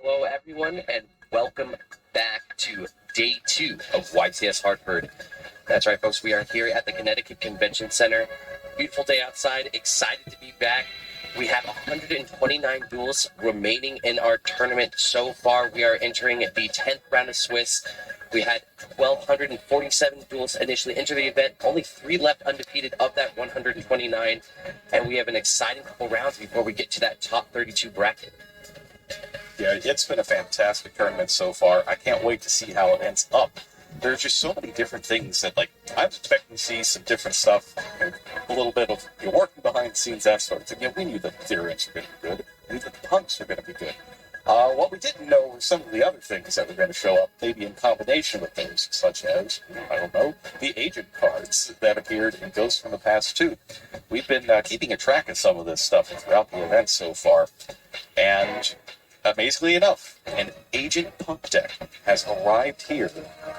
Hello, everyone, and welcome back to day 2 of YCS Hartford. That's right, folks. We are here at the Connecticut Convention Center. Beautiful day outside. Excited to be back. We have 129 duels remaining in our tournament so far. We are entering the 10th round of Swiss. We had 1,247 duels initially enter the event. Only 3 left undefeated of that 129. And we have an exciting couple rounds before we get to that top 32 bracket. Yeah, it's been a fantastic tournament so far. I can't wait to see how it ends up. There's just so many different things that, I'm expecting to see some different stuff, a little bit of working behind the scenes, that sort of thing. We knew that the theorems were going to be good. We knew that the punks were going to be good. What we didn't know were some of the other things that were going to show up, maybe in combination with things, such as, the agent cards that appeared in Ghosts from the Past 2. We've been keeping a track of some of this stuff throughout the event so far, and amazingly enough, an Agent Punk deck has arrived here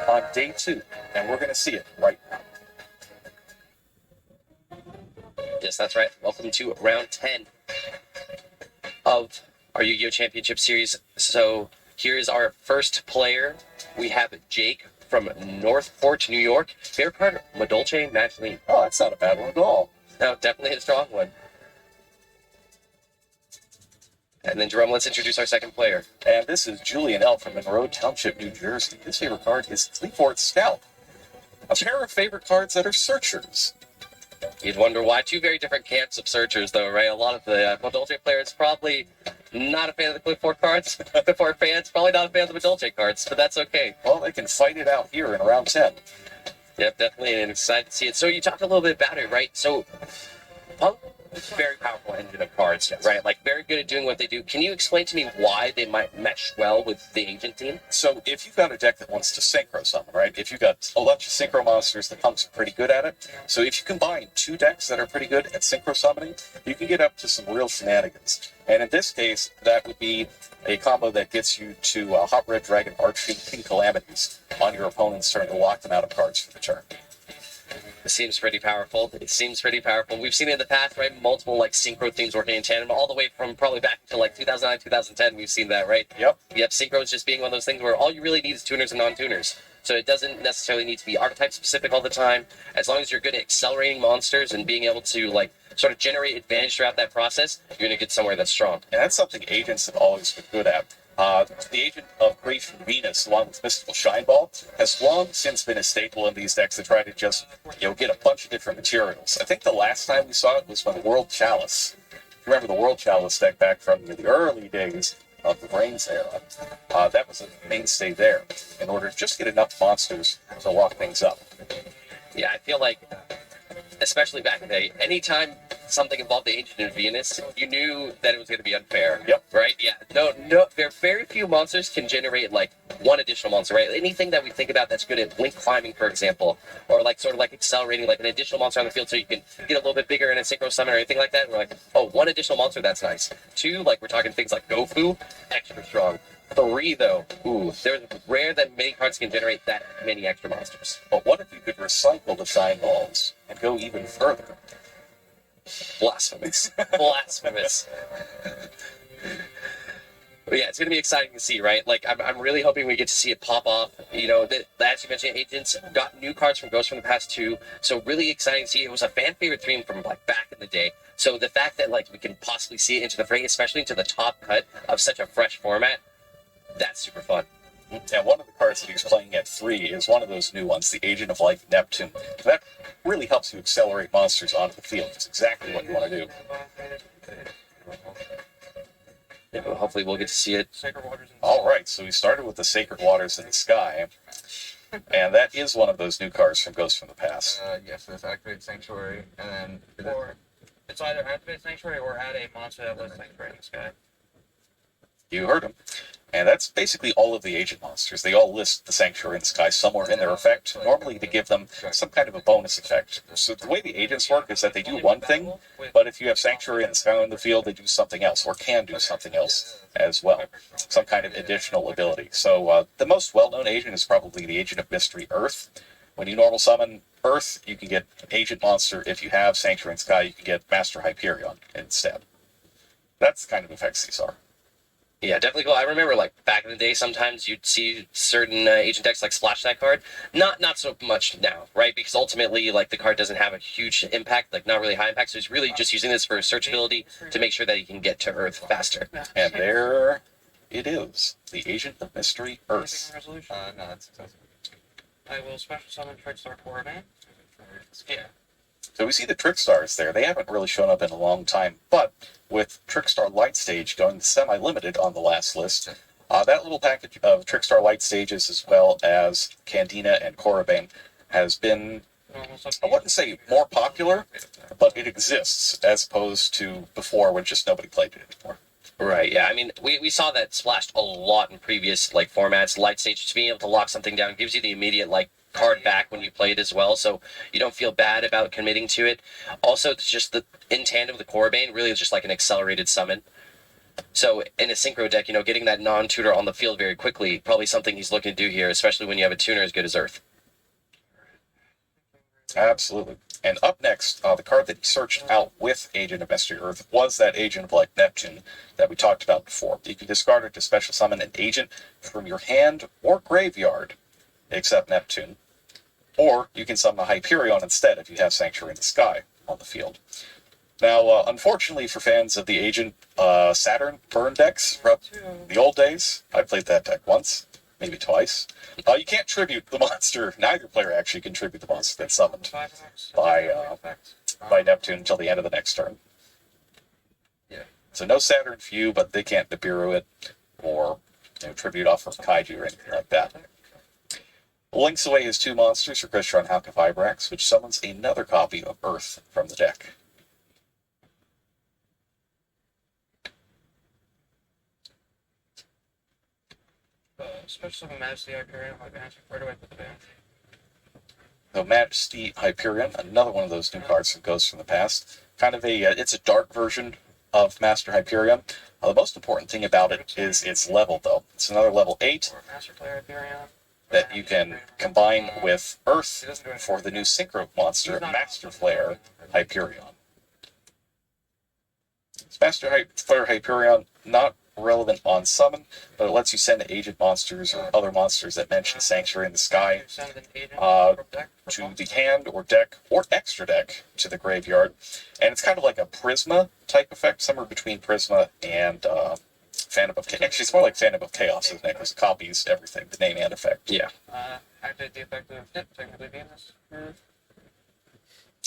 on day 2, and we're going to see it right now. Yes, that's right. Welcome to round 10 of our Yu-Gi-Oh! Championship Series. So here's our first player. We have Jake from Northport, New York. Favorite card, Madolche Magically. Oh, that's not a bad one at all. No, definitely a strong one. And then, Jerome, let's introduce our second player. And this is Julian L from Monroe Township, New Jersey. His favorite card is Fleetwood Scout. A pair of favorite cards that are searchers. You'd wonder why. 2 very different camps of searchers, though, right? A lot of the Madolche players probably not a fan of the Clifford cards. Clifford fans probably not a fan of the Madolche cards, but that's okay. Well, they can fight it out here in round 10. Yep, definitely, and excited to see it. So you talked a little bit about it, right? So Punk, very powerful engine of cards, right? Very good at doing what they do. Can you explain to me why they might mesh well with the agent team? So if you've got a deck that wants to synchro summon, right? If you've got a bunch of synchro monsters, the punks are pretty good at it. So if you combine 2 decks that are pretty good at synchro summoning, you can get up to some real shenanigans. And in this case, that would be a combo that gets you to Hot Red Dragon Archfiend King Calamities on your opponent's turn to lock them out of cards for the turn. It seems pretty powerful. We've seen it in the past, right? Multiple synchro things working in tandem, all the way from probably back to 2009, 2010. We've seen that, right? Yep. Synchros just being one of those things where all you really need is tuners and non-tuners. So it doesn't necessarily need to be archetype specific all the time. As long as you're good at accelerating monsters and being able to sort of generate advantage throughout that process, you're gonna get somewhere that's strong. And that's something agents have always been good at. The Agent of Grecian Venus, along with Mystical Shineball, has long since been a staple in these decks to try to just, get a bunch of different materials. I think the last time we saw it was when World Chalice. Remember the World Chalice deck back from the early days of the Brains era? That was a mainstay there, in order to just get enough monsters to lock things up. Yeah, I feel like, especially back in the day, anytime something involved the Agent of Venus, you knew that it was going to be unfair. Yep. Right? Yeah. No, there are very few monsters can generate one additional monster, right? Anything that we think about that's good at link climbing, for example, or accelerating an additional monster on the field so you can get a little bit bigger in a synchro summon or anything like that. We're oh, 1 additional monster, that's nice. 2, we're talking things like Gofu, extra strong. 3, though, there's rare that many cards can generate that many extra monsters. But what if you could recycle the Shine Balls and go even further? Blasphemous. Blasphemous. But yeah, it's going to be exciting to see, right? I'm really hoping we get to see it pop off. As you mentioned, Agents got new cards from Ghosts from the Past 2, so really exciting to see. It was a fan favorite theme from back in the day. So the fact that we can possibly see it into the fray, especially into the top cut of such a fresh format, that's super fun. And one of the cards that he's playing at 3 is one of those new ones, the Agent of Life Neptune. That really helps you accelerate monsters onto the field. It's exactly what you want to do. Yeah, well, hopefully we'll get to see it. All right, so we started with the Sacred Waters in the Sky. And that is one of those new cards from Ghosts from the Past. Yes, it's Activate Sanctuary, and then it's either Activate Sanctuary or add a monster that lives Sanctuary in the Sky. You heard him. And that's basically all of the agent monsters. They all list the Sanctuary in the Sky somewhere in their effect, normally to give them some kind of a bonus effect. So the way the agents work is that they do one thing, but if you have Sanctuary in the Sky in the field, they do something else, or can do something else as well. Some kind of additional ability. So the most well-known agent is probably the Agent of Mystery Earth. When you normal summon Earth, you can get Agent Monster. If you have Sanctuary in the Sky, you can get Master Hyperion instead. That's the kind of effects these are. Yeah, definitely cool. I remember like back in the day, sometimes you'd see certain agent decks like splash that card. Not so much now, right? Because ultimately, like the card doesn't have a huge impact, like not really high impact. So he's really just using this for searchability to make sure that he can get to Earth faster. And there it is, the Agent of Mystery Earth. Resolution? No, that's successful. I will special summon Trickstar Quarterman. Yeah. So we see the Trickstars there. They haven't really shown up in a long time, but with Trickstar Light Stage going semi-limited on the last list, that little package of Trickstar Light Stages as well as Candina and Korribane has been, I wouldn't say more popular, but it exists as opposed to before when just nobody played it anymore. Right, yeah. I mean, we saw that splashed a lot in previous like formats. Light stage, just being able to lock something down gives you the immediate like card back when you play it as well, so you don't feel bad about committing to it. Also, it's just the in tandem with the Korribane really is just like an accelerated summon. So in a synchro deck, getting that non-tutor on the field very quickly, probably something he's looking to do here, especially when you have a tuner as good as Earth. Absolutely. And up next, the card that he searched out with Agent of Mystery Earth was that Agent of Like Neptune that we talked about before. You can discard it to special summon an agent from your hand or graveyard, except Neptune. Or you can summon a Hyperion instead if you have Sanctuary in the Sky on the field. Now, unfortunately for fans of the Agent Saturn burn decks from the old days, I played that deck once, maybe twice. You can't tribute the monster. Neither player actually can tribute the monster that's summoned by Neptune until the end of the next turn. Yeah. So no Saturn for you, but they can't Nibiru it or tribute off of Kaiju or anything like that. Links away his two monsters for Crystron Halka Vibrax, which summons another copy of Earth from the deck. Special summon Majesty Hyperion, like Magic. Where do I put the band? So Majesty Hyperion, another one of those new cards that goes from the past. Kind of it's a dark version of Master Hyperion. The most important thing about it is its level, though. It's another level 8 Or Master Player Hyperion. that you can combine with Earth for the new Synchro monster, Master Flare Hyperion. Master Flare Hyperion, not relevant on summon, but it lets you send agent monsters or other monsters that mention Sanctuary in the Sky to the hand or deck or extra deck to the graveyard. And it's kind of like a Prisma type effect, somewhere between Prisma and Phantom of Chaos. Actually, it's more like Phantom of Chaos, isn't it? Because it copies everything, the name and effect. Yeah. Activate the effect of technically Venus. And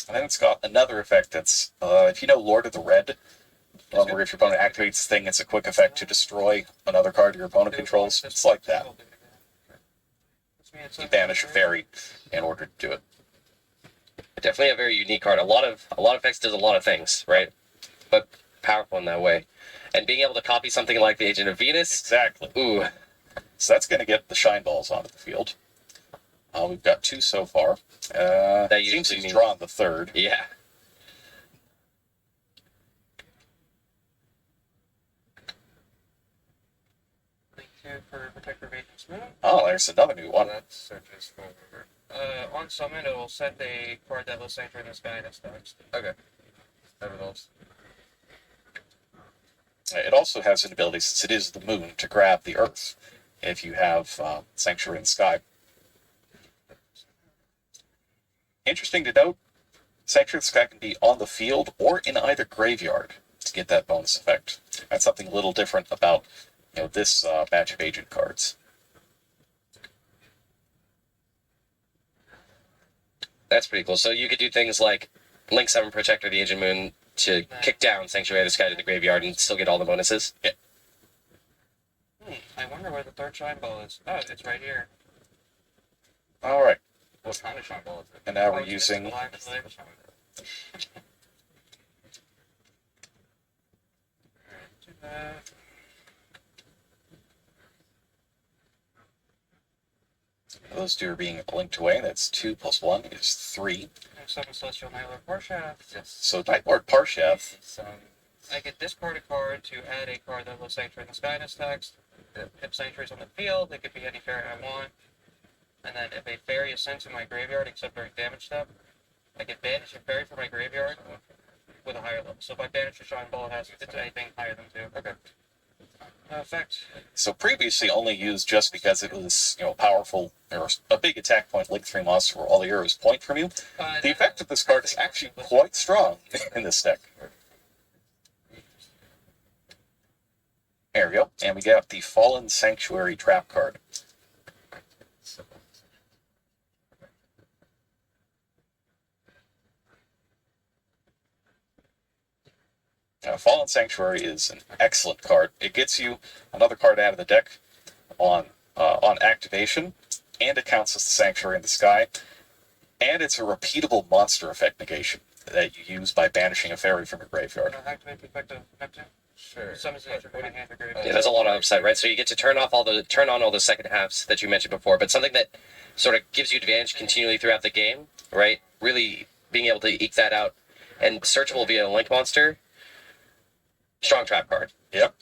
then it's got another effect that's, if you know Lord of the Red, where if your opponent activates this thing, it's a quick effect to destroy another card your opponent controls. It's like that. You banish a fairy in order to do it. Definitely a very unique card. A lot of effects does a lot of things, right? But powerful in that way. And being able to copy something like the Agent of Venus. Exactly. Ooh. So that's going to get the shine balls onto the field. We've got 2 so far. That seems he's drawn the 3rd. Yeah. For Protector of Agent's Moon. Oh, there's another new one. That searches for. On summon, it will set a card that lists Sanctuary in the Sky as text. Okay. Nevertheless. It also has an ability, since it is the moon, to grab the Earth if you have Sanctuary in the Sky. Interesting to note, Sanctuary in the Sky can be on the field or in either graveyard to get that bonus effect. That's something a little different about this batch of agent cards. That's pretty cool. So you could do things like Link Summon Protector the Agent Moon to kick down Sanctuary of the Sky to the graveyard and still get all the bonuses. Yeah. I wonder where the 3rd shine ball is. Oh, it's right here. All right. What kind of shine ball is it? And now we're using... Those 2 are being linked away. That's 2 plus 1 is 3. Summon Celestial Nightlord Parshath. Yes. So Nightlord Parshath. I get discard a card to add a card that lists Sanctuary in the Sky as text. If Sanctuary's on the field, it could be any fairy I want. And then if a fairy is sent to my graveyard except during damage step, I can banish a fairy from my graveyard with a higher level. So if I banish a Shine Ball, it has to do anything higher than 2. Okay. Effect. So previously only used just because it was, powerful, or a big attack point, Link 3 monster where all the arrows point from you. The effect of this card is actually quite strong in this deck. There we go. And we got the Fallen Sanctuary trap card. Now, Fallen Sanctuary is an excellent card. It gets you another card out of the deck on activation, and it counts as the Sanctuary in the Sky. And it's a repeatable monster effect negation that you use by banishing a fairy from your graveyard. Activate the effect of Neptune. Sure. Summons the nature from my hand or grave. Yeah, there's a lot of upside, right? So you get to turn on all the second halves that you mentioned before, but something that sort of gives you advantage continually throughout the game, right? Really being able to eke that out, and searchable via a Link monster. Strong trap card. Yep.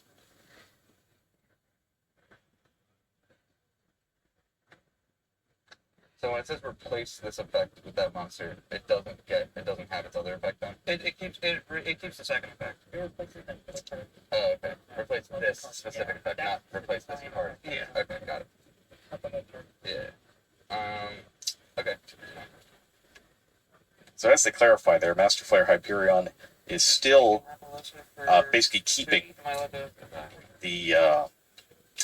So when it says replace this effect with that monster, it doesn't have its other effect then? It keeps the second effect. Oh, okay. Replace this specific effect, not replace this card. Yeah. Okay, got it. Yeah. Okay. So as they clarify there, Master Flare Hyperion is still basically keeping the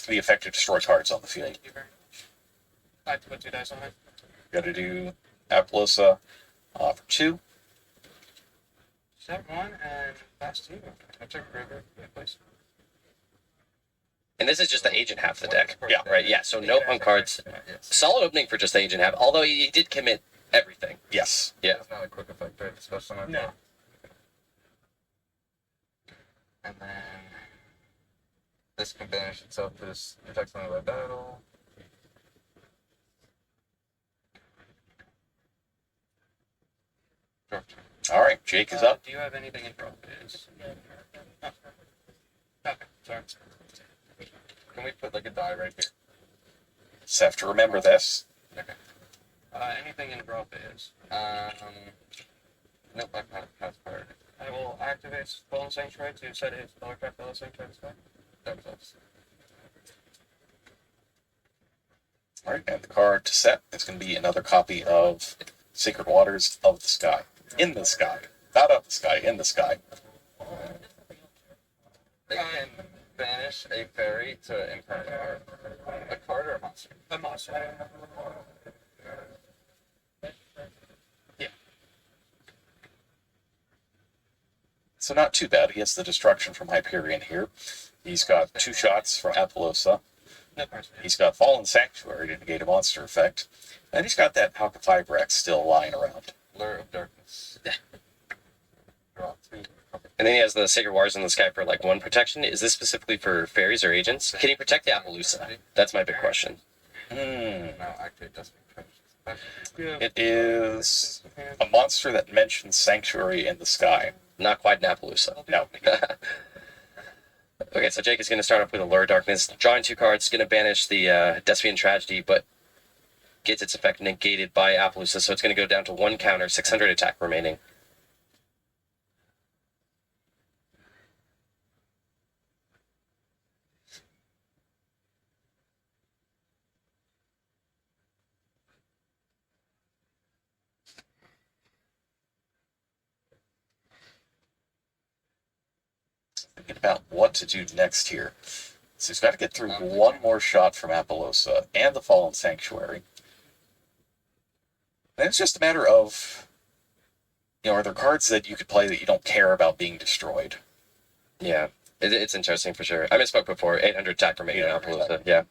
effect to destroy cards on the field. Thank you very much. I have to put 2 dice on it. Got to do Appaloosa for 2. Set 1 and pass 2. I took river. Place. And this is just the agent half of the deck. Yeah. Right, yeah, so no punk cards. Yes. Solid opening for just the agent half, although he did commit everything. Yes. Yeah. It's not a quick effect, right? Especially on No. And then this can banish itself to this protect something by battle. All right, Jake is up. Do you have anything in drop phase? Oh. Okay, sorry. Can we put like a die right here? Just have to remember this. Okay. Anything in draw phase. Nope, I've had pass priority. I will activate Fallen Sanctuary to set his color craft Fallen Sanctuary this way. That was us. All right, and the card to set is going to be another copy of Sacred Waters of the Sky. In the sky. Not of the sky, in the sky. They can banish a fairy to impermanent card. A card or a monster? A monster. Yeah. So not too bad. He has the destruction from Hyperion here. He's got 2 shots from Appaloosa. No person. He's got Fallen Sanctuary to negate a monster effect. And he's got that Palka Fibrax still lying around. Lure of Darkness. Draw 2. And then he has the Sacred Wars in the Sky for like 1 protection. Is this specifically for fairies or agents? Can he protect the Appaloosa? That's my big question. Hmm. No, actually it doesn't. It is a monster that mentions Sanctuary in the Sky. Not quite an Appaloosa. No. Okay, so Jake is going to start off with Allure of Darkness. Drawing 2 cards, going to banish the Despian Tragedy, but gets its effect negated by Appaloosa, so it's going to go down to 1 counter, 600 attack remaining. Thinking about what to do next here. So he's got to get through 1 more shot from Appaloosa and the Fallen Sanctuary. And it's just a matter of, are there cards that you could play that you don't care about being destroyed? Yeah, it's interesting for sure. I misspoke before. 800 attack remaining on Appaloosa. Yeah.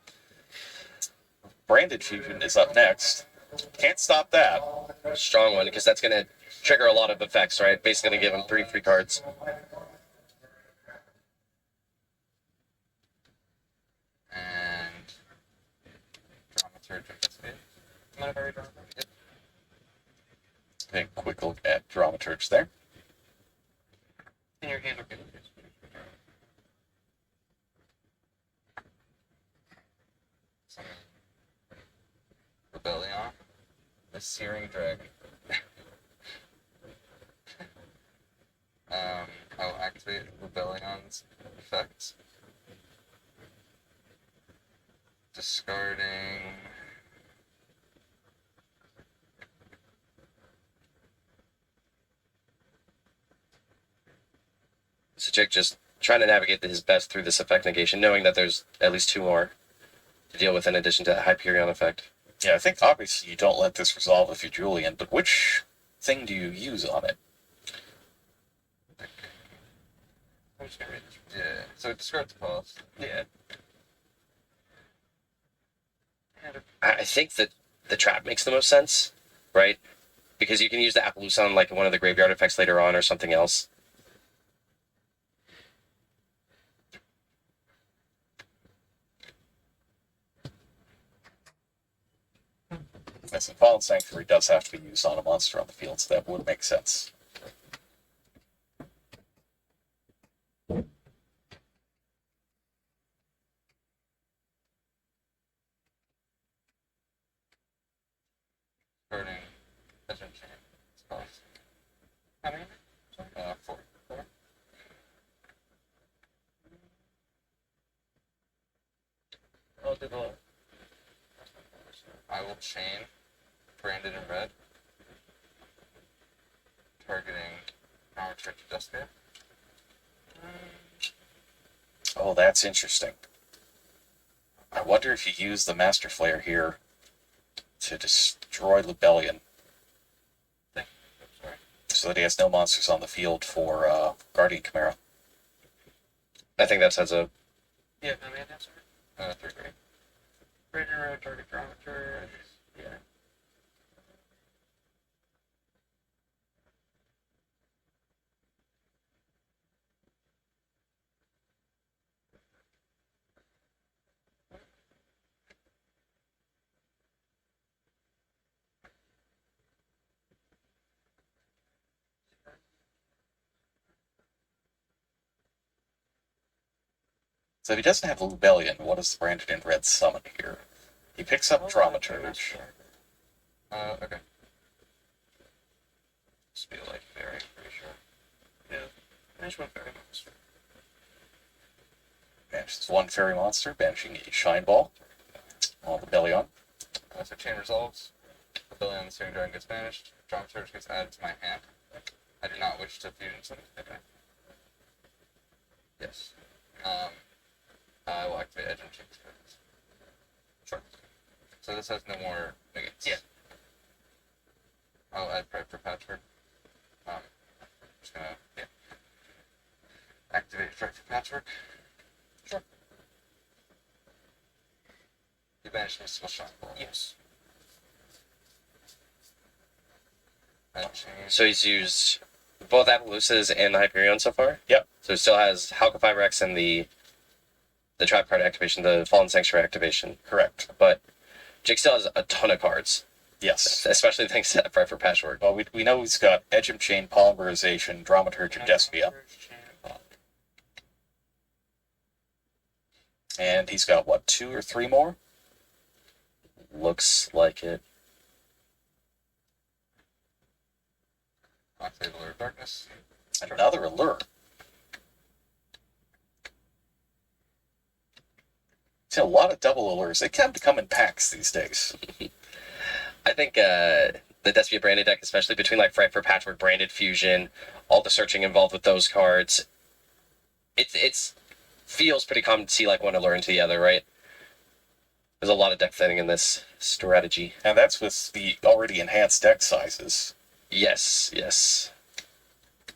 Branded Fusion is up next. Can't stop that. Strong one, because that's going to trigger a lot of effects, right? Basically going to give him 3 free cards. And Dramaturge of Despia. Mind if I redraw? Yep. Take a quick look at Dramaturge there. In your hand, okay. Rebellion. The Searing Dragon. I'll activate Rebellion's effects. Discarding. So Jake just trying to navigate his best through this effect negation, knowing that there's at least 2 more to deal with in addition to that Hyperion effect. Yeah, I think obviously you don't let this resolve if you're Julian, but which thing do you use on it? I'm just gonna read this. Yeah. So discard the cost. Yeah. I think that the trap makes the most sense, right? Because you can use the Appaloosa on like one of the graveyard effects later on or something else. Yes, and Fallen Sanctuary does have to be used on a monster on the field, so that would make sense. Discarding. Legend Chain. It's cost. How many? 4. I'll do the. I will chain. Branded in red. Targeting our Church of Despia. Oh, that's interesting. I wonder if you use the Master Flare here to destroy Lubellion, Sorry. so that he has no monsters on the field for Guardian Chimera. I think that's as a Yeah, how many that's 3. Raider Road, target dramaturg. Yeah. So if he doesn't have Lubellion, what does the Branded in Red summon here? He picks up Dramaturge. Okay. Just be like fairy, pretty sure. Yeah. I just want fairy monster. Banishes 1 fairy monster, banishing a Shine Ball on Lubellion. So chain resolves. Rebellion on the Searing Dragon gets banished. Dramaturge gets added to my hand. I do not wish to fusion something. Okay. Yes. I will activate Edge and Chain. Sure. So this has no more negates. Yeah. I'll add Pride for Patchwork. Just gonna activate Pride for Patchwork. Sure. You banish Mystical Shine Ball. Yes. Edge Chain. so he's used both Appaloosas and the Hyperion so far. Yep. So he still has Halka Fiber X and the trap card activation, the Fallen Sanctuary activation. Correct. But Jake still has a ton of cards, Yes. especially thanks to that Pride for Patchwork. Well, we know he's got Edge Chain, Polymerization, Dramaturge, and Despia. And he's got, what, 2 or 3 more? Looks like it. Activate Allure of Darkness. Another Allure. See, a lot of double Allures. They tend to come in packs these days. I think the Despia branded deck, especially between like Fright for Patchwork, Branded Fusion, all the searching involved with those cards, it's feels pretty common to see like one allure into the other, right? There's a lot of deck thinning in this strategy. And that's with the already enhanced deck sizes. Yes, yes.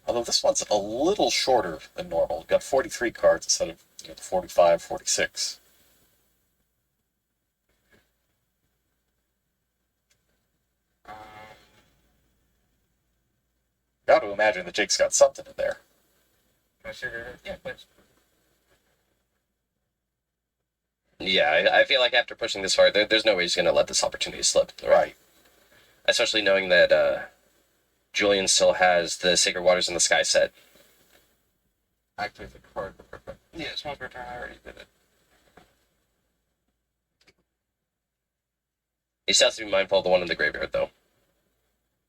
Although this one's a little shorter than normal. We've got 43 cards instead of 45, 46. Got to imagine that Jake's got something in there. Can I sugar? Yeah, please. Yeah, I feel like after pushing this far, there's no way he's going to let this opportunity slip. Right. Especially knowing that Julian still has the Sacred Waters in the Sky set. Activate the card. Yeah, it's once per turn. I already did it. He still has to be mindful of the one in the graveyard, though.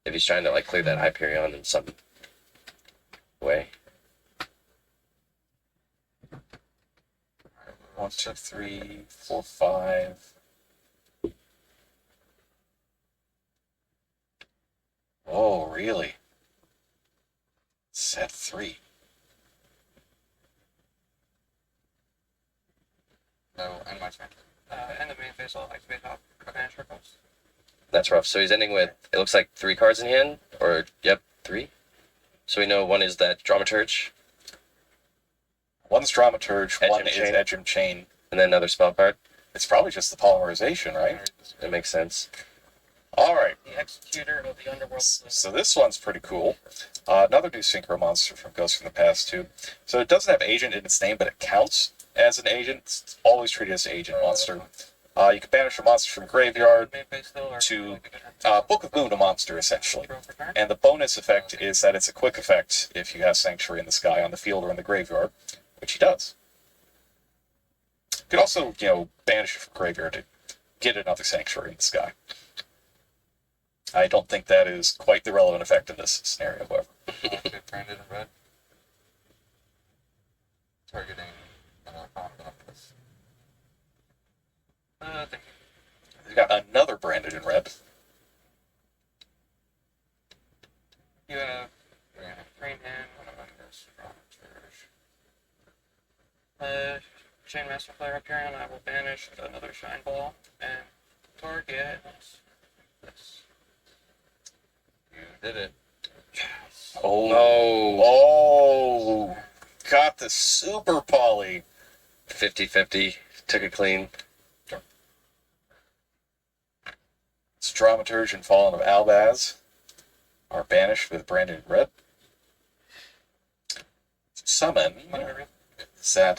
If he's trying to like clear that Hyperion in some way. Well, 1, 2, 3, 4, 5. Oh, really? Set 3. No, end my turn. End of main phase, I'll activate hop. Banish ripples. That's rough. So he's ending with, it looks like 3 cards in hand, or, yep, 3. So we know one is that Dramaturge, One's Dramaturge, Edgem one is Chain. Edgem Chain. and then another spell card. It's probably just the polymerization, right? It makes sense. All right. The Executor of the Underworld. So this one's pretty cool. Another new synchro monster from Ghost from the Past too. So it doesn't have agent in its name, but it counts as an agent. It's always treated as an agent monster. You can banish a monster from graveyard Main phase still, or to like a Book of Moon, a monster essentially. draw for turn. And the bonus effect is that it's a quick effect if you have Sanctuary in the Sky on the field or in the graveyard, which he does. You could also, banish it from graveyard to get another Sanctuary in the Sky. I don't think that is quite the relevant effect in this scenario, however. Okay, branded in red. Targeting another this. Thank you. We've got another branded in red. You have Green. green hand, one of them is Dramaturge. Chainmaster Flare Hyperion, I will banish another Shine Ball and target this. You did it. Oh, No. oh, got the super poly. 50-50. Took it clean. It's Dramaturge and Fallen of Albaz are banished with branded in red. Summon. Whatever. Is that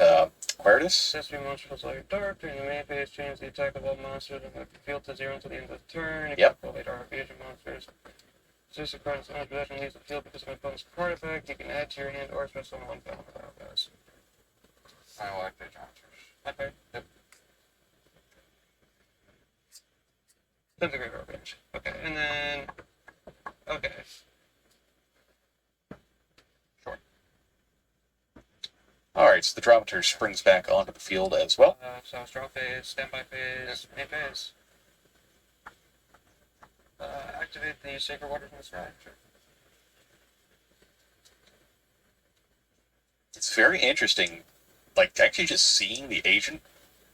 Aquarius? Accessory monster was like dark. During the main phase, change the attack of all monsters and the field to 0 until the end of the turn. Yep. Except for later agent monsters. Since the card is under possession leaves the field because of my opponent's card effect, you can add to your hand or special one battle without this. I will activate Dramaturge. Okay. Yep. Then the graveyard range. Okay, and then. Okay. Sure. Alright, so the Dramaturge springs back onto the field as well. So draw phase, standby phase, main phase. Activate the Sacred Water from the Sky. Sure. It's very interesting, like, actually just seeing the agent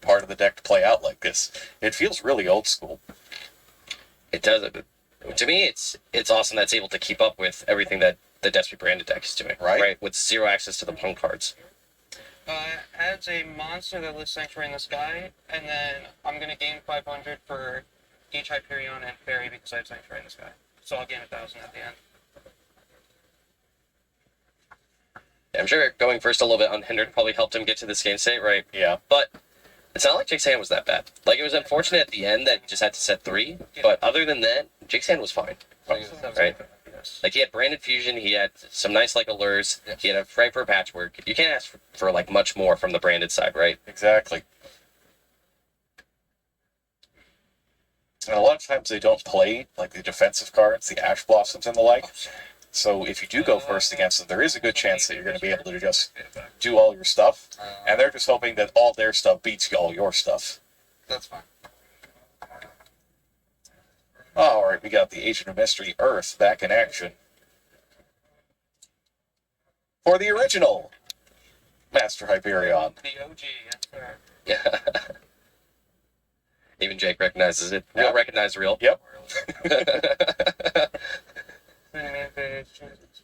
part of the deck play out like this. It feels really old school. It does. To me, it's awesome that it's able to keep up with everything that the Despia branded deck is doing. Right. With 0 access to the P.U.N.K cards. Adds a monster that lists Sanctuary in the Sky, and then I'm going to gain 500 for each Hyperion and Fairy because I have Sanctuary in the Sky. So I'll gain 1,000 at the end. I'm sure going first a little bit unhindered probably helped him get to this game state, right? Yeah. But it's not like Jake's hand was that bad. Like, it was unfortunate at the end that he just had to set 3, but other than that, Jake's hand was fine. Right. Yes. Like, he had Branded Fusion, he had some nice, like, allures, Yeah. he had a frame for patchwork. You can't ask for, like, much more from the branded side, right? Exactly. And a lot of times they don't play, like, the defensive cards, the Ash Blossoms and the like. So if you do go first against them, there is a good chance that you're going to be able to just do all your stuff. And they're just hoping that all their stuff beats all your stuff. That's fine. Alright, we got the Agent of Mystery Earth back in action. For the original Master Hyperion. The OG, yes, sir. Yeah. Even Jake recognizes it. Real Yeah. recognize real. Yep. Then main phase, change it.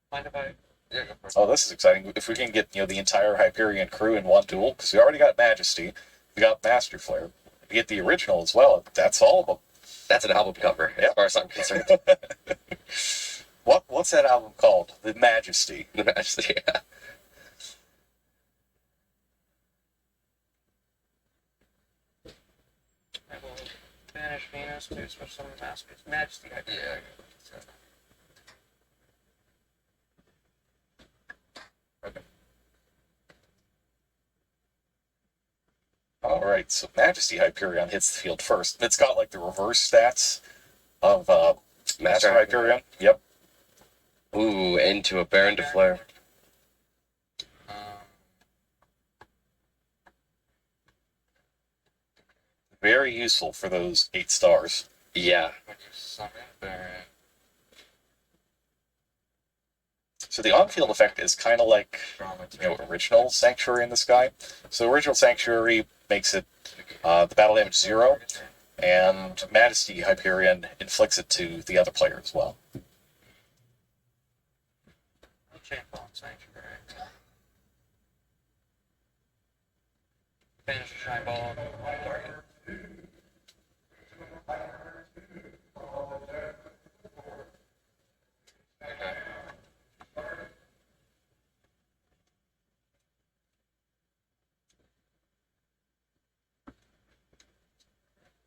Mind if I... Yeah, go for it. Oh, this is exciting. If we can get, the entire Hyperion crew in one duel, because we already got Majesty, we got Master Flare. We get the original as well. That's all of them. That's an album cover, as Yep. far as I'm concerned. What's that album called? The Majesty. The Majesty, yeah. I will banish Venus to switch summon Majesty. Yeah. Alright, so Majesty Hyperion hits the field first. It's got, like, the reverse stats of Master Hyperion. Yep. Ooh, into a Baron de Flare. Um, very useful for those 8 stars. Yeah. When you summon Baron, So the on-field effect is kind of like, drama original Sanctuary in the Sky. So original Sanctuary makes it the battle damage 0, and Majesty Hyperion inflicts it to the other player as well. Chain Ball Sanctuary. Banish the Shine Ball on target. Okay.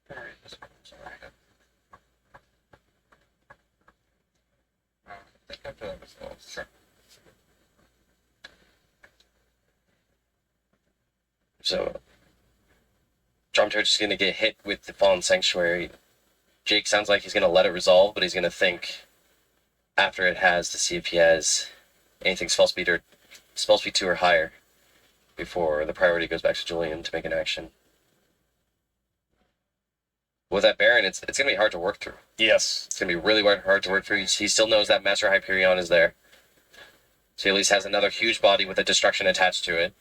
Can I read this one? Sorry. I think after that was false. Sure. So, Dramaturge is going to get hit with the Fallen Sanctuary. Jake sounds like he's going to let it resolve, but he's going to think after it has to see if he has anything spell speed 2 or higher before the priority goes back to Julian to make an action. With that Baron, it's going to be hard to work through. Yes. It's going to be really hard to work through. He still knows that Master Hyperion is there. So he at least has another huge body with a destruction attached to it.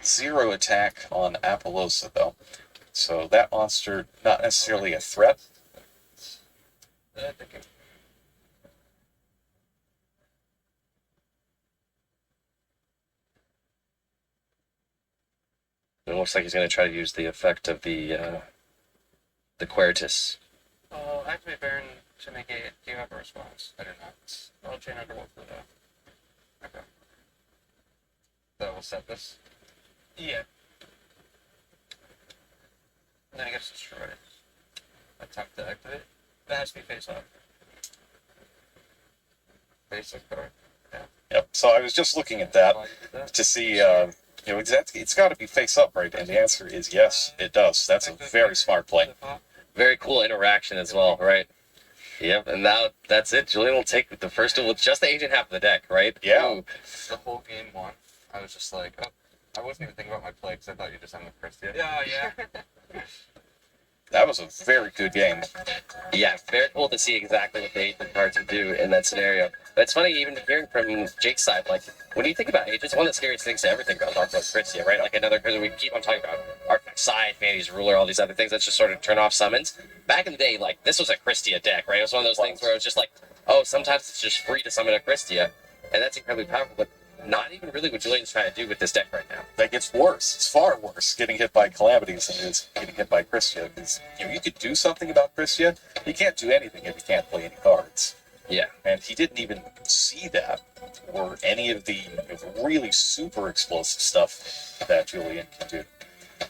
Zero attack on Apollosa, though. So that monster, not necessarily a threat. I think it, It looks like he's going to try to use the effect of the Queritus. I'll activate Baron to negate. Do you have a response? I do not. I'll chain Underworld for that. Okay. That will set this. Yeah. And then it gets destroyed. Attempt to activate. That has to be face up. Basic card. Yep. So I was just looking at that Why did that? to see, it's got to be face up, right? And the answer is yes, it does. That's a very smart play. Very cool interaction as well, right? Yep, and now that's it. Julian will take the first one with just the agent half of the deck, right? Yeah. Ooh. The whole game one, I was just like, oh, I wasn't even thinking about my play because I thought you just ended with Christia. Yeah. That was a very good game. Yeah, very cool to see exactly what the agent cards would do in that scenario. But it's funny, even hearing from Jake's side, like, when you think about agents, one of the scariest things to ever think about talking about Christia, right? Like another, because we keep on talking about Artifact Side, Vanity's Ruler, all these other things that just sort of turn off summons. Back in the day, like, this was a Christia deck, right? It was one of those things where it was just like, oh, sometimes it's just free to summon a Christia, and that's incredibly powerful, but not even really what Julian's trying to do with this deck right now. That gets worse. It's far worse getting hit by Calamities than it is getting hit by Christia. Because you could do something about Christia. You can't do anything if you can't play any cards. Yeah. And he didn't even see that or any of the really super explosive stuff that Julian can do.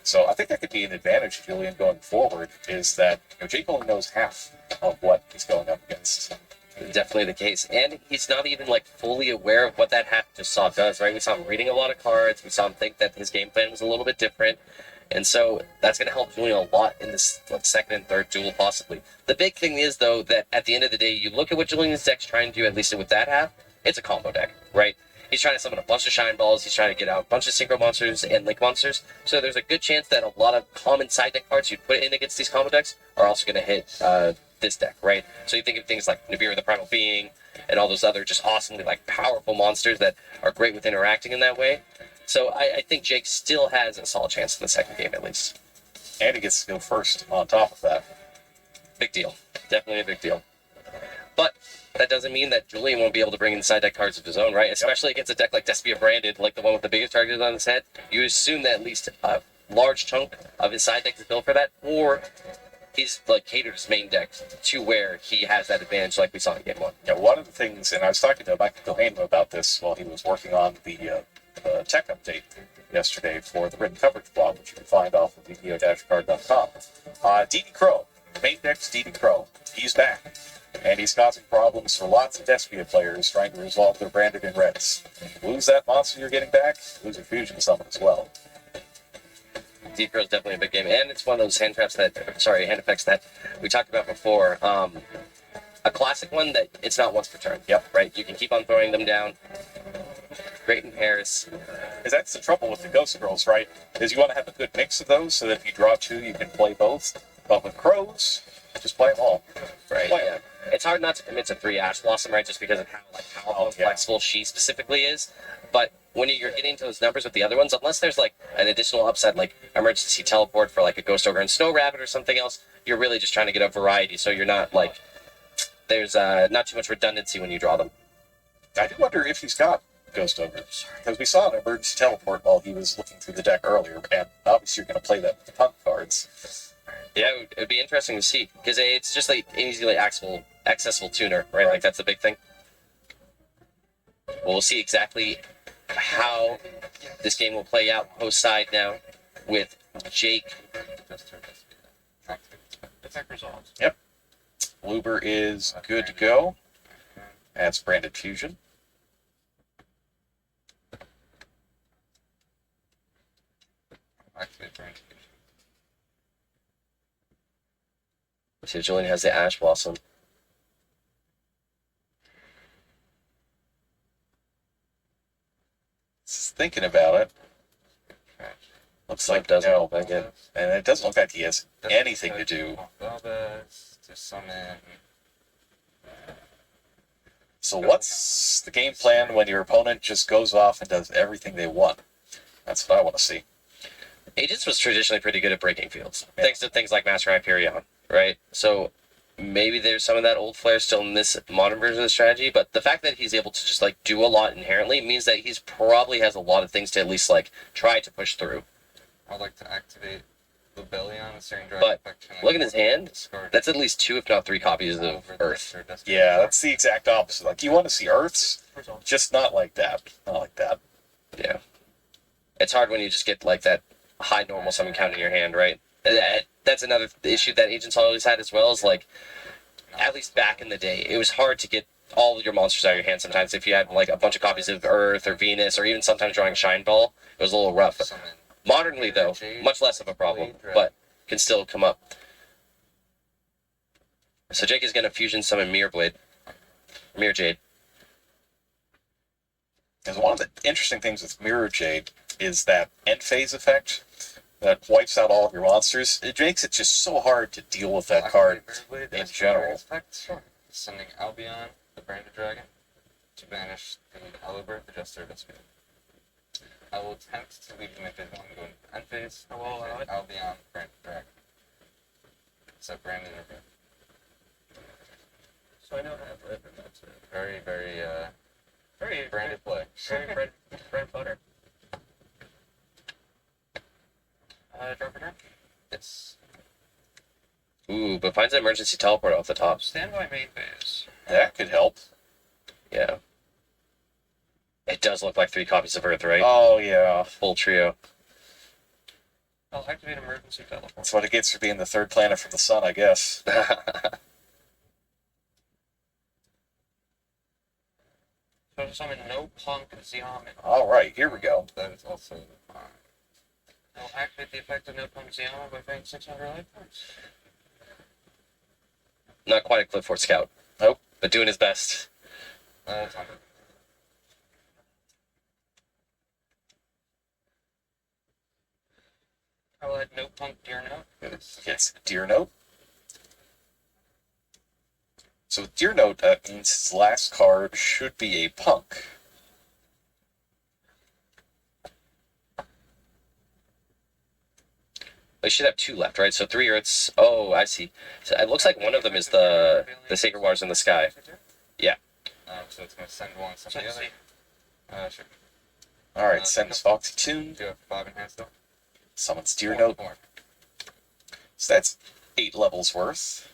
So I think that could be an advantage to Julian going forward, is that Jake only knows half of what he's going up against. Definitely the case. And he's not even, like, fully aware of what that hat just saw does, right? We saw him reading a lot of cards. We saw him think that his game plan was a little bit different. And so that's going to help Julian a lot in this, like, second and third duel, possibly. The big thing is, though, that at the end of the day, you look at what Julian's deck's trying to do, at least with that half, it's a combo deck, right? He's trying to summon a bunch of Shine Balls. He's trying to get out a bunch of Synchro Monsters and Link Monsters. So there's a good chance that a lot of common side deck cards you'd put in against these combo decks are also going to hit this deck, right? So you think of things like Nibiru the Primal Being and all those other just awesomely, like, powerful monsters that are great with interacting in that way. So I think Jake still has a solid chance in the second game, at least. And he gets to go first on top of that. Big deal. Definitely a big deal. But that doesn't mean that Julian won't be able to bring in side deck cards of his own, right? Especially against a deck like Despia Branded, like the one with the biggest target on his head. You assume that at least a large chunk of his side deck is built for that, or he's, like, catered his main deck to where he has that advantage, like we saw in game one. Yeah, one of the things, and I was talking to Michael Cohane about this while he was working on the tech update yesterday for the written coverage blog, which you can find off of vo-card.com. DD Crow, main deck's DD Crow. He's back, and he's causing problems for lots of Despia players trying to resolve their branded in reds. Lose that monster you're getting back, lose your fusion summon as well. Deep Throw is definitely a big game, and it's one of those hand effects that we talked about before. A classic one that it's not once per turn. Yep. Right? You can keep on throwing them down. Great in pairs. Because that's the trouble with the Ghost Girls, right? Is you want to have a good mix of those so that if you draw two, you can play both. But with Crows, just play them all. Right, Play 'em. yeah. It's hard not to commit to 3 Ash Blossom, right? Just because of how powerful and flexible she specifically is. But when you're getting to those numbers with the other ones, unless there's like an additional upside, like emergency teleport for like a Ghost Ogre and Snow Rabbit or something else, you're really just trying to get a variety. So you're not like there's not too much redundancy when you draw them. I do wonder if he's got Ghost Ogres. Because we saw an emergency teleport while he was looking through the deck earlier, and obviously you're going to play that with the P.U.N.K cards. Yeah, it'd be interesting to see because it's just like an easily accessible tuner, right? Like that's the big thing. Well, we'll see exactly how this game will play out post side now with Jake. Effect resolves. Yep. Luber is good to go. That's Branded Fusion. Activate Branded Fusion. So Julian has the Ash Blossom. Just thinking about it. Looks like doesn't no. look like it. And it doesn't look like he has anything to do. Velvet to summon. So what's the game plan when your opponent just goes off and does everything they want? That's what I want to see. Agents was traditionally pretty good at breaking fields, thanks to things like Master Hyperion, right? So maybe there's some of that old flair still in this modern version of the strategy, but the fact that he's able to just like do a lot inherently means that he's probably has a lot of things to at least like try to push through. I'd like to activate Lubellion, the Searing Dragon But effect. look at his hand. That's at least 2, if not 3 copies of Earth. Yeah, that's the exact opposite. Like, you want to see Earths, Resolves. just not like that. Not like that. Yeah. It's hard when you just get like that high normal summon count in your hand, right? That's another issue that Agents always had as well, is like, at least back in the day, it was hard to get all of your monsters out of your hand sometimes. If you had like a bunch of copies of Earth or Venus, or even sometimes drawing Shine Ball, it was a little rough. Summon. Modernly, though, much less of a problem, but can still come up. So Jake is going to fusion summon Mirror Jade. Because one of the interesting things with Mirror Jade is that end phase effect that wipes out all of your monsters. It makes it just so hard to deal with that card in general. Sure. Sending Albion, the Branded Dragon, to banish the Alubert, the Jester Despia. I will attempt to leave the mid phase one and go into end phase. I will allow it. Albion, Branded Dragon. So Brandon or Brandon. So I know I have red, and that's it. Very, very Very branded play. Very bread and butter. Drop a turn. It's Ooh, but finds an emergency teleport off the top. Standby main phase. That could help. Yeah. It does look like 3 copies of Earth, right? Oh, yeah. Full trio. I'll activate emergency teleport. That's what it gets for being the third planet from the sun, I guess. So to summon no P.U.N.K Xiamen. All right, here we go. that is also I'll activate the effect of no P.U.N.K Xiamen by paying 600 life points. Not quite a Clifford Scout. Nope. But doing his best. that's fine. I will add no P.U.N.K Deer Note. It's Deer Note. So with Deer Note, that means his last card should be a P.U.N.K. They should have 2 left, right? So 3 Earths. Oh, I see. So it looks like one of them is the Sacred Waters in the Sky. Yeah. So it's going to send one, send So the let's other. see. Sure. All right, sends Foxy Tune. Do you have 5 in hand still? Summons Deer Note. 4. So that's 8 levels worth.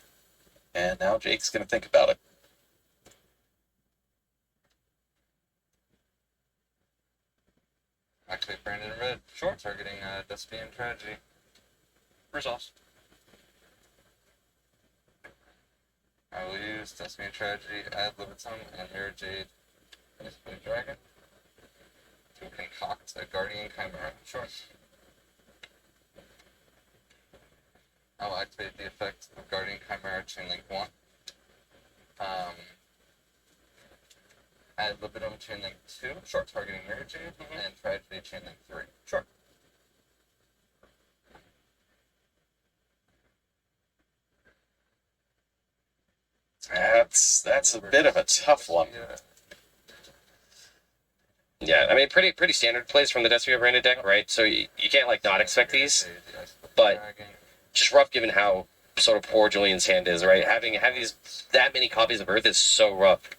And now Jake's going to think about it. Activate Brandon in red. Sure. Targeting Despia and Tragedy. Resolves. I will use Despia and Tragedy, add Libitum, and Mirror Jade, Despia Dragon, to concoct a Guardian Chimera. Sure. I will activate the effect of Guardian Chimera Chainlink 1. Add Libidum Chainlink 2, short targeting Mirror Jade, and Tragedy Chainlink 3. Sure. That's a bit of a tough one. Yeah, I mean, pretty standard plays from the Despia branded deck, right? So you can't like not expect these. But just rough given how sort of poor Julian's hand is, right? Having these that many copies of Earth is so rough.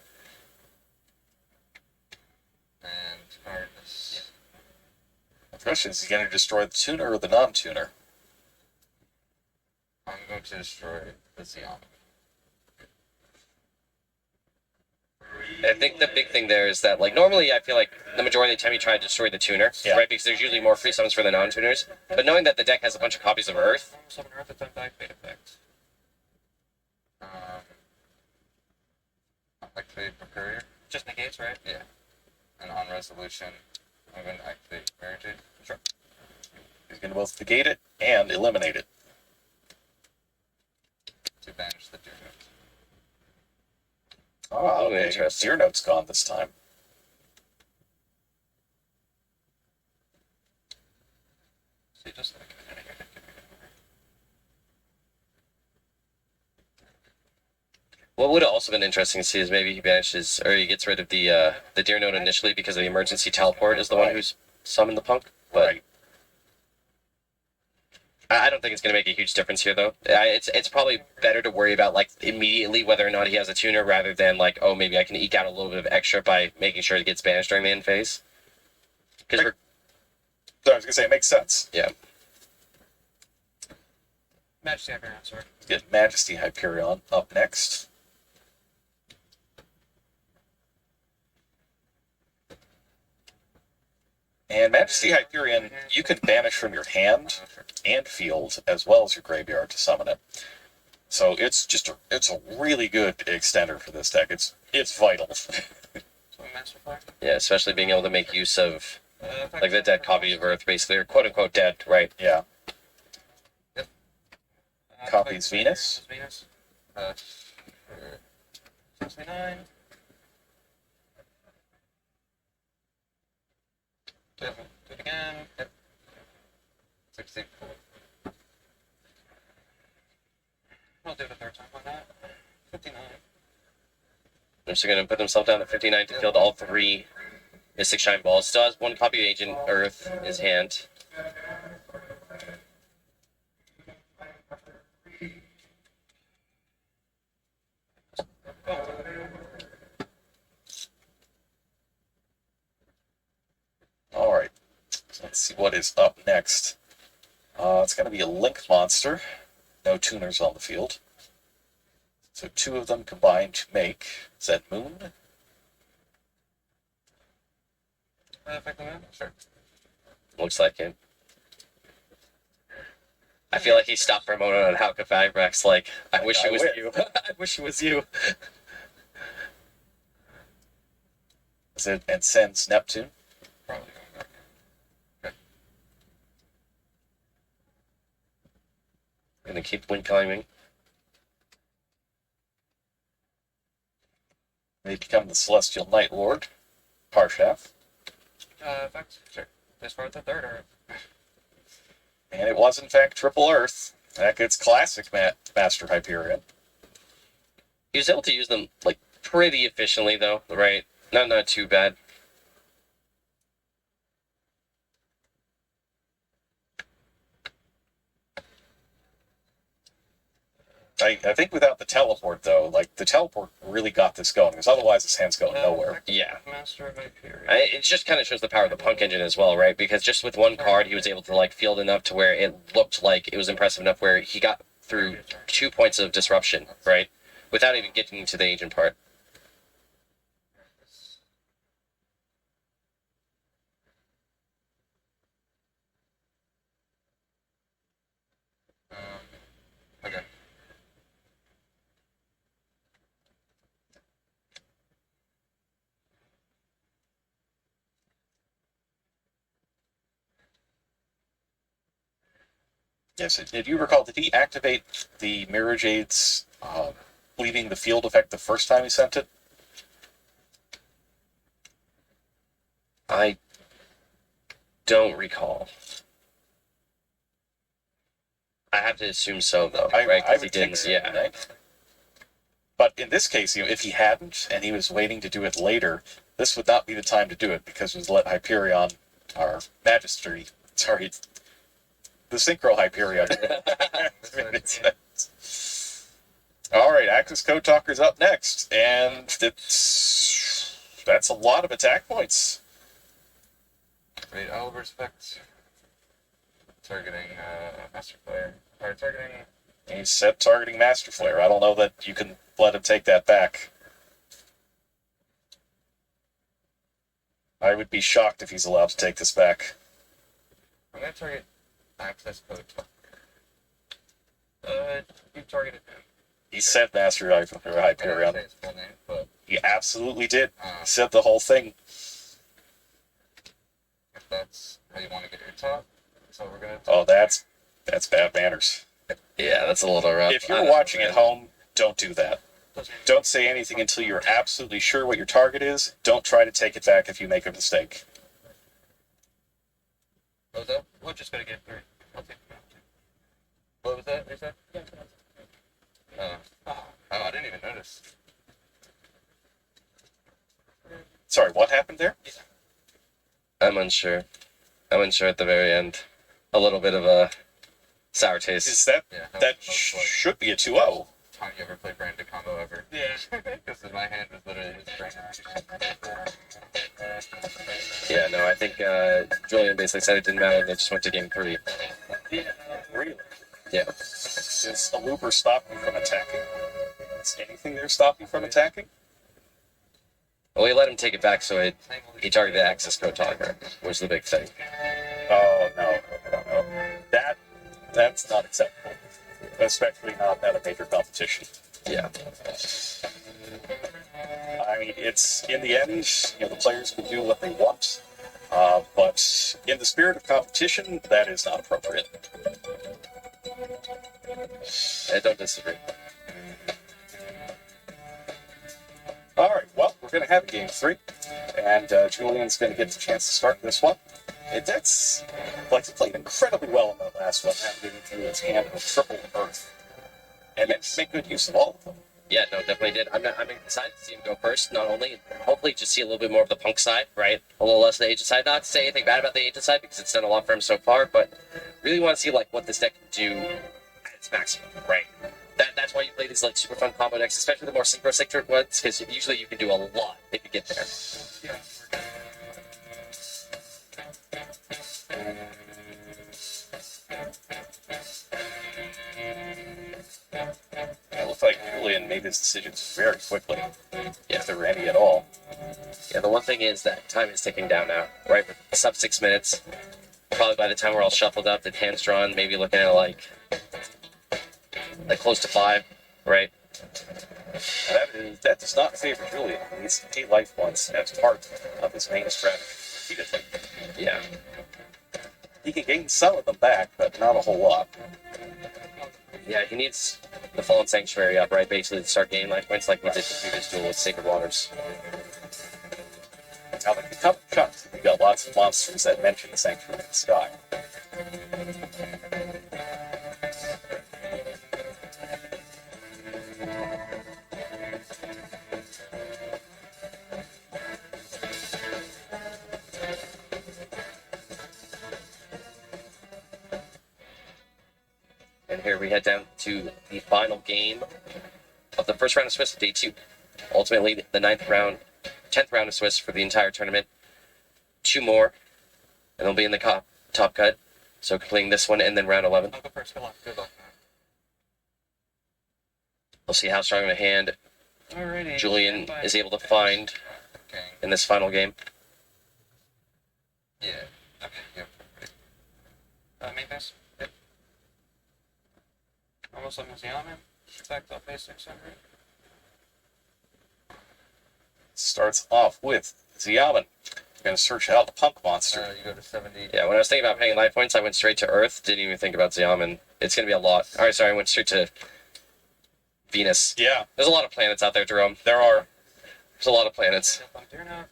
And Cardinus. The question is he going to destroy the tuner or the non-tuner? I'm going to destroy the Xeon. I think the big thing there is that, like, normally I feel like the majority of the time you try to destroy the tuner, right? Because there's usually more free summons for the non-tuners. But knowing that the deck has a bunch of copies of Earth, Summon Earth attempt to activate effect. Activate Courier. Just negates, right? Yeah. And on resolution, I'm going to activate Mirror Jade. Sure. He's going to both negate it and eliminate it. To banish the Deer Note. Oh, okay. Interesting. Deer Note's gone this time. See, just like what would have also been interesting to see is maybe he banishes or he gets rid of the Deer Note initially because of the emergency teleport is the one who's summoned the Punk. But Right. I don't think it's going to make a huge difference here, though. It's probably better to worry about like immediately whether or not he has a tuner rather than like, oh, maybe I can eke out a little bit of extra by making sure it gets banished during the end phase. Because we're So I was going to say, it makes sense. yeah. Majesty Hyperion, sorry. Get Majesty Hyperion up next. And Majesty Hyperion, you can banish from your hand and field as well as your graveyard to summon it. So it's a really good extender for this deck. It's vital. So Master Fire. Yeah, especially being able to make use of like the dead copy of Earth, basically, or quote unquote dead, right? Yeah. Copies Copies Venus. Venus. For 69. Do it again. 64. I'll do it a third time on that. 59. They're just going to put themselves down to 59 to field all three Mystic Shine Balls. Still has one copy of Agent Earth in his hand. All right. So let's see what is up next. It's going to be a Link monster. No tuners on the field. So two of them combined to make Zed Moon. Effect the moon? Sure. Looks like it. I feel like he stopped for a moment on Hauka Fagrax, like, I wish it was you. I wish it was you. Zed and sends Neptune. Probably going back. Gonna keep wind climbing. They become the Celestial Night Lord. Parshaf. Effect? Sure. Discard the third Earth. And it was, in fact, Triple Earth. That gets classic Master Hyperion. He was able to use them, like, pretty efficiently, though, right? Not too bad. I think without the teleport, though, like, the teleport really got this going, because otherwise this hand's going nowhere. Effect Yeah. Master of Hyperion. It just kind of shows the power of the Punk engine as well, right? Because just with one card, he was able to, like, field enough to where it looked like it was impressive enough where he got through 2 points of disruption, right? Without even getting to the agent part. Okay. Yes, did you recall, did he activate the Mirror Jade's leaving the field effect the first time he sent it? I don't recall. I have to assume so, though, right? I Because he would think didn't. so, Yeah. right? But in this case, if he hadn't and he was waiting to do it later, this would not be the time to do it because it was let Hyperion, our Magistery, sorry, the Synchro Hyperion. All right, Axis Code Talker's up next, and that's a lot of attack points. Great Oliver effect. Targeting Master Player. Or targeting. He said targeting Master Flare. I don't know that you can let him take that back. I would be shocked if he's allowed to take this back. I'm gonna target Access Code Talker. You targeted him. He said Master I didn't Hyperion. say his full name, but He absolutely did. uh, He said the whole thing. if that's how you want to get your top, that's what we're gonna do. Oh, that's bad manners. Yeah, that's a little rough. If you're watching at home, don't do that. Doesn't Don't say anything until you're absolutely sure what your target is. Don't try to take it back if you make a mistake. What was that? We're just gonna get 3. I'll take it. What was that? What you said? Oh, I didn't even notice. Sorry, what happened there? I'm unsure. I'm unsure at the very end. A little bit of a sour taste. Is that Yeah, that was like should be a 2-0. time you ever play branded combo ever. Yeah. Because my hand was literally his brain. Yeah, no, I think Julian basically said it didn't matter. They just went to game 3. Really? Yeah. Does a looper stop you from attacking? Is anything there stop you from attacking? Well, we let him take it back, so he targeted Access Code Talker, was the big thing. Oh, no. That's not acceptable. Especially not at a major competition. Yeah. I mean, it's, in the end, the players can do what they want. But in the spirit of competition, that is not appropriate. I don't disagree. All right, well, we're going to have game 3, and Julian's going to get the chance to start this one. That's like he played incredibly well in that last one, navigating through his hand of triple Earth, and make good use of all of them. Yeah, no, definitely did. I'm excited to see him go first. Not only, hopefully, just see a little bit more of the punk side, right? A little less of the agent side. Not to say anything bad about the agent side because it's done a lot for him so far, but really want to see like what this deck can do at its maximum, right? That's why you play these like super fun combo decks, especially the more synchro-centric ones, because usually you can do a lot if you get there. Yeah. It looked like Julian made his decisions very quickly, Yeah. if there were any at all. Yeah, the one thing is that time is ticking down now, right? Sub 6 minutes. Probably by the time we're all shuffled up and hands drawn, maybe looking at like close to 5, right? That does not favor Julian. He needs to pay life points as part of his main strategy repeatedly. Yeah. He can gain some of them back, but not a whole lot. Yeah, he needs the Fallen Sanctuary up, right? Basically to start gaining life points like we did the previous duel with Sacred Waters. Now, like the cup chunks, we've got lots of monsters that mention the Sanctuary in the Sky. And here we head down to the final game of the first round of Swiss of day 2. Ultimately, the 10th round of Swiss for the entire tournament. 2 more, and they'll be in the top cut. So completing this one and then round 11. I'll go first. Good luck. Good luck, man. We'll see how strong of a hand Alrighty. Julian Standby. is able to find Okay. in this final game. Yeah. Okay. Yep. Main base. Yep. Almost like Museum. Back up basics. Alright. Starts off with Xiamen. Gonna search out the Punk monster. You go to 70. Yeah, when I was thinking about paying life points, I went straight to Earth. Didn't even think about Xiamen. It's going to be a lot. All right, sorry, I went straight to Venus. Yeah, There's a lot of planets out there, Jerome. there are. There's a lot of planets. Jump on Deer Note.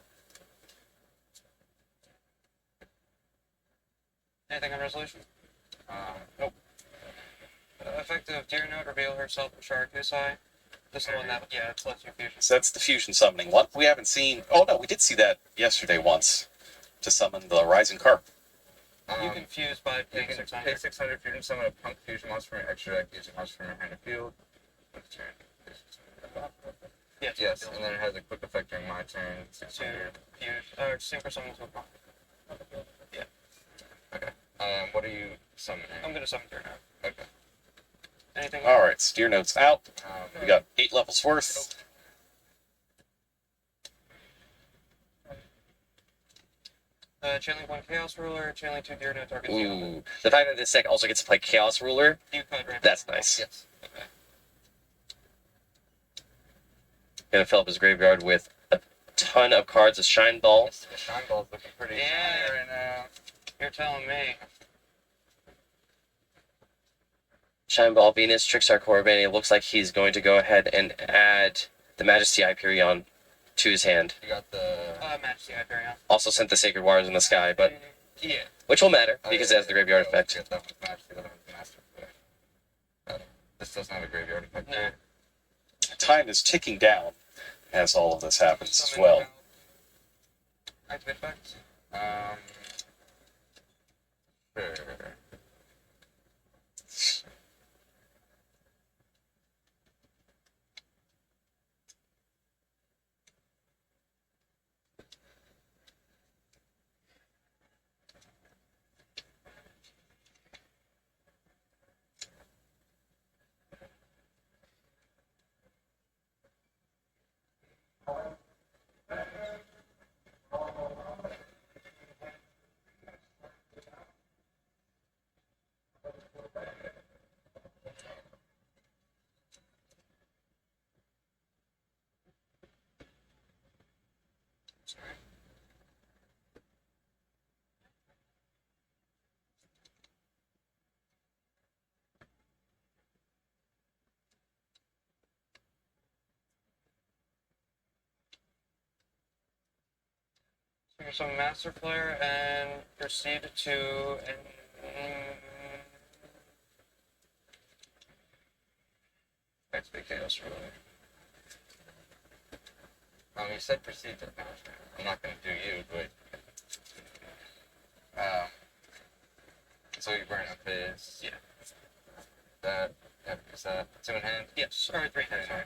Anything on resolution? Nope. Effective Deer Note, reveal herself in Sharakusai. This is the one that, yeah, it's lets you fusion. So that's the fusion summoning one. We haven't seen. Oh no, we did see that yesterday once to summon the Rising Carp. You can fuse by You paying can 600. pay 600 fusion summon a Punk fusion monster from your extra deck using monster from your hand or field. Yes, and then it has a quick effect during my turn. To 600. fuse, or synchro summon to a punk. Okay. What are you summoning? I'm gonna summon Deer Note. Okay. Anything? All right, Steer Note's out. We got 8 levels worth. Channeling 1 Chaos Ruler, channeling 2 Deer Note targets you. Ooh. The fact that this deck also gets to play Chaos Ruler, You could ramp that's it. nice. Yes. Okay. Gonna fill up his graveyard with a ton of cards. A Shine Ball. Yes, the Shine Ball's looking pretty Yeah. shiny right now. You're telling me. Shine Ball Venus, Trickstar Corbin. It looks like he's going to go ahead and add the Majesty Hyperion to his hand. You got the. Majesty Hyperion. Also sent the Sacred Waters in the Sky, but Yeah. which will matter Oh, because yeah, it has the graveyard yeah, effect. yeah, that one's Majesty, the other one's Master. This doesn't have a graveyard effect. No. Time is ticking down as all of this happens as well. Activate effect. Sure. Here's some Master Flare and proceed to XP Chaos Ruler. You said proceed to management. I'm not going to do you, but. So you burn up his. Yeah. That. Is that 2 in hand? Yes, or 3 hands, sorry.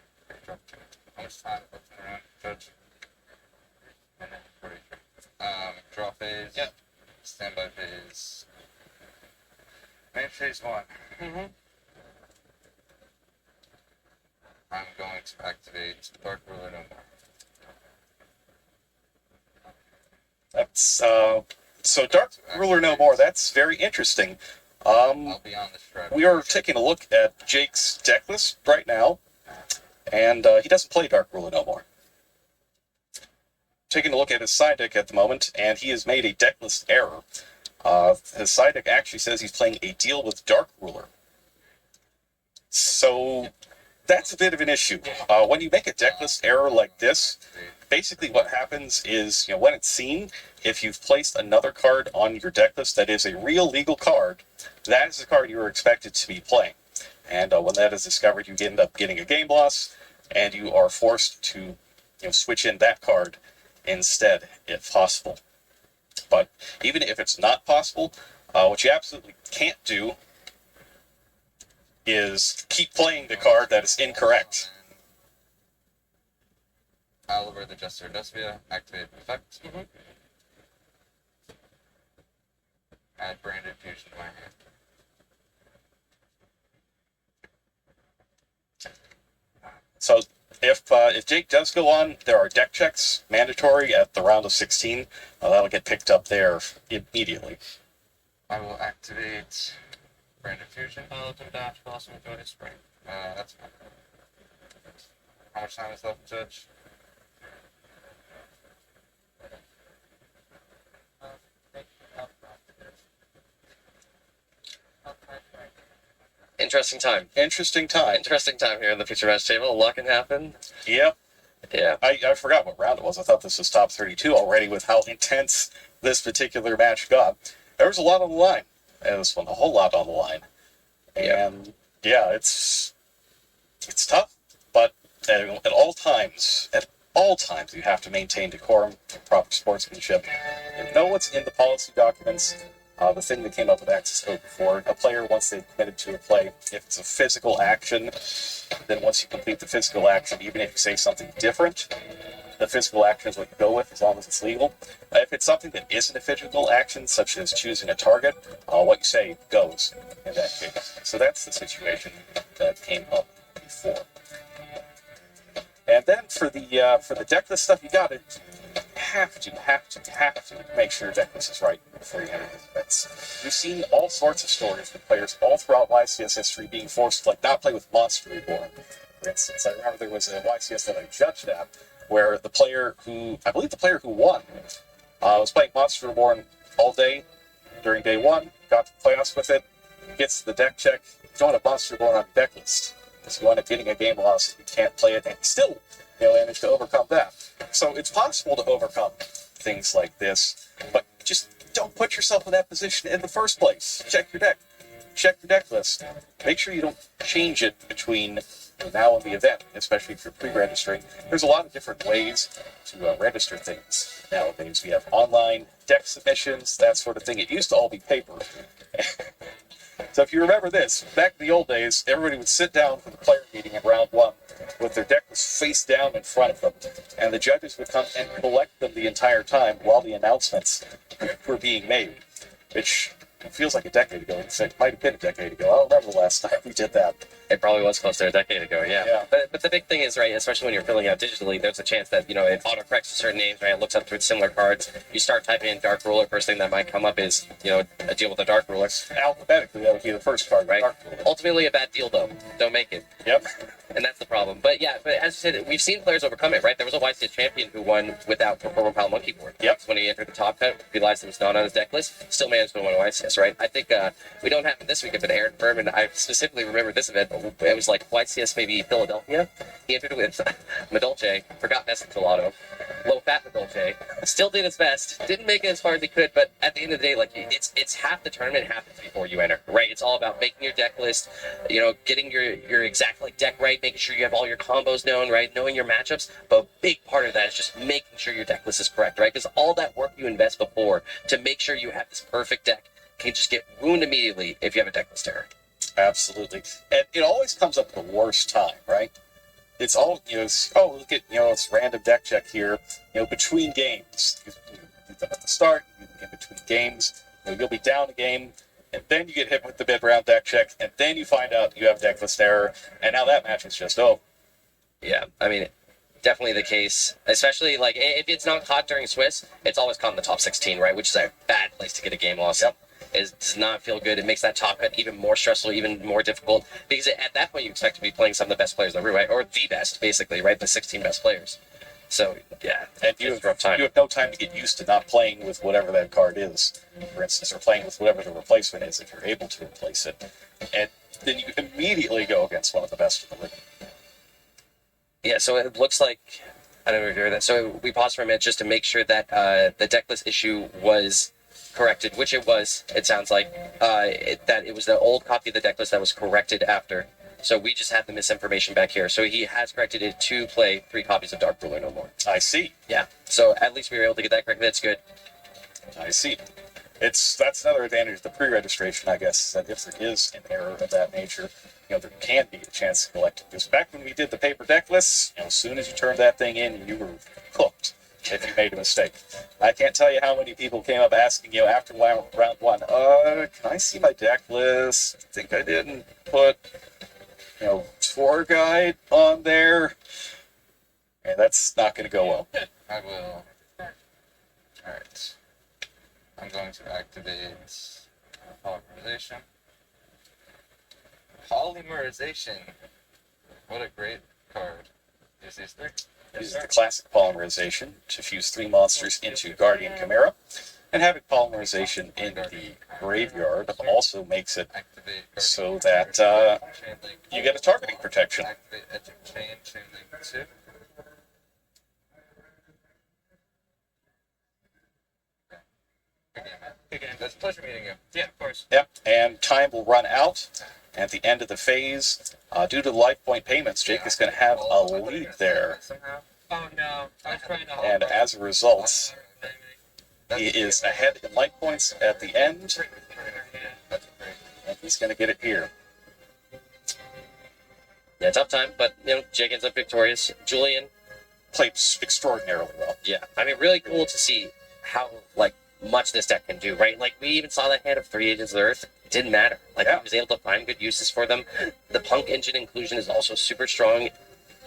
How much time left in the round, Judge? Minute 43. Draw phase. Yep. Standby phase. Main phase 1. Mm-hmm. I'm going to activate Dark Ruler no more. That's so Dark Ruler no more. That's very interesting. I'll be on the shred. We are taking a look at Jake's deck list right now, and he doesn't play Dark Ruler no more. Taking a look at his side deck at the moment, and he has made a deck list error. His side deck actually says he's playing a deal with Dark Ruler. So that's a bit of an issue. When you make a deck list error like this, basically what happens is, when it's seen, if you've placed another card on your deck list that is a real legal card, that is the card you were expected to be playing. And when that is discovered, you end up getting a game loss, and you are forced to switch in that card instead, if possible. But even if it's not possible, what you absolutely can't do is keep playing the card that is incorrect. Oliver the Jester Despia, activate effect. Mm-hmm. Add branded fusion to my hand. So if Jake does go on, there are deck checks mandatory at the round of 16. That'll get picked up there immediately. I will activate branded fusion. Let them dash, blossom, enjoy the spring. That's fine. How much time is left, Judge? Interesting time. Interesting time. Interesting time here in the feature match table. A lot can happen. Yep. Yeah. I forgot what round it was. I thought this was top 32 already with how intense this particular match got. There was a lot on the line. And this one, a whole lot on the line. And yeah, it's tough, but at all times, you have to maintain decorum and proper sportsmanship. You know what's in the policy documents. The thing that came up with Access Code before, a player, once they've committed to a play, if it's a physical action, then once you complete the physical action, even if you say something different, the physical action is what you go with as long as it's legal. If it's something that isn't a physical action, such as choosing a target, what you say goes in that case. So that's the situation that came up before. And then for the decklist stuff, you have to make sure your decklist is right before you enter these events. We've seen all sorts of stories with players all throughout YCS history being forced to not play with Monster Reborn. For instance, I remember there was a YCS that I judged at where I believe the player who won was playing Monster Reborn all day during day one, got to the playoffs with it, gets the deck check, you don't have Monster Reborn on the deck list. So you end up getting a game loss, you can't play it, and still manage to overcome that. So it's possible to overcome things like this, but just don't put yourself in that position in the first place. Check your deck. Check your deck list. Make sure you don't change it between now and the event, especially if you're pre-registering. There's a lot of different ways to register things nowadays. We have online deck submissions, that sort of thing. It used to all be paper. So if you remember this, back in the old days, everybody would sit down for the player meeting in round one with their deck was face down in front of them, and the judges would come and collect them the entire time while the announcements were being made, which feels like a decade ago. It might have been a decade ago. I don't remember the last time we did that. It probably was close to a decade ago, yeah. But the big thing is, right, especially when you're filling out digitally, there's a chance that, it autocorrects to certain names, right? It looks up to similar cards. You start typing in Dark Ruler, first thing that might come up is, a deal with a Dark Ruler. Alphabetically, that would be the first card, right? Dark Ruler. Ultimately a bad deal, though. Don't make it. Yep. And that's the problem. But yeah, but as you said, we've seen players overcome it, right? There was a YCS champion who won without Performer Pile Monkey Board. Yep. When he entered the top cut, realized it was not on his deck list, still managed to win YCS, right? I think we don't have it this week, but Aaron Furman, I specifically remember this event. It was like YCS maybe Philadelphia. He entered with Medolce, forgot Message Gelato, low fat Medolce, still did his best, didn't make it as far as he could, but at the end of the day, it's half the tournament happens before you enter, right? It's all about making your deck list, getting your exact deck right, making sure you have all your combos known, right? Knowing your matchups, but a big part of that is just making sure your deck list is correct, right? Because all that work you invest before to make sure you have this perfect deck can just get ruined immediately if you have a deck list error. Absolutely. And it always comes up at the worst time, right? It's all, look at, it's random deck check here, between games. You do them at the start, you do them in between games, you'll be down a game, and then you get hit with the mid-round deck check, and then you find out you have deck list error, and now that match is just over. Yeah, I mean, definitely the case. Especially, if it's not caught during Swiss, it's always caught in the top 16, right? Which is a bad place to get a game loss. Yep. It does not feel good. It makes that top cut even more stressful, even more difficult, because at that point you expect to be playing some of the best players in the room, right? Or the best, basically, right? The 16 best players. So, yeah, and you have no time to get used to not playing with whatever that card is, for instance, or playing with whatever the replacement is if you're able to replace it. And then you immediately go against one of the best in the league. Yeah, so it looks like, I don't know if you heard that. So we paused for a minute just to make sure that the decklist issue was corrected, which it was, it sounds like, that it was the old copy of the decklist that was corrected after. So we just had the misinformation back here. So he has corrected it to play 3 copies of Dark Ruler no more. I see. Yeah, so at least we were able to get that corrected. That's good. I see. That's another advantage of the pre-registration, I guess, that if there is an error of that nature, there can be a chance to collect it. Because back when we did the paper deck lists, as soon as you turned that thing in, you were cooked if you made a mistake. I can't tell you how many people came up asking, after round one, can I see my deck list? I think I didn't put, tour guide on there. And that's not going to go well. I will. Alright. I'm going to activate polymerization. Polymerization. What a great card. Use these 3. Use the classic polymerization to fuse 3 monsters into Guardian Chimera. And having polymerization in the graveyard also makes it so that Chain link. you get a targeting protection. Activate edge of chain link 2. Good game, man. Good game. It's a pleasure meeting you. Yeah, of course. Yep, and time will run out at the end of the phase. Due to the life point payments, Jake is going to have a lead there. Somehow. Oh no, I was trying to. And as a result, he is ahead in life points at the end, That's great. and he's going to get it here. Yeah, tough time, but Jake ends up victorious. Julian, Played extraordinarily well. yeah, I mean, really cool to see how much this deck can do, right? Like we even saw that hand of 3 Agents of the Earth. It didn't matter. Like Yeah. he was able to find good uses for them. The Punk engine inclusion is also super strong.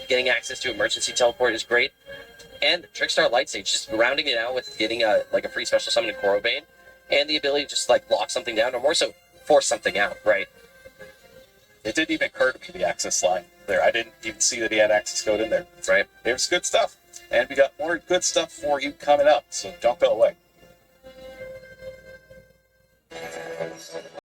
Getting access to emergency teleport is great. And Trickstar Lightsage, just rounding it out with getting a free special summon in Korobane, and the ability to just lock something down, or more so force something out, right? It didn't even occur to me, the access line there. I didn't even see that he had access code in there. Right. It was good stuff. And we got more good stuff for you coming up, so don't go away.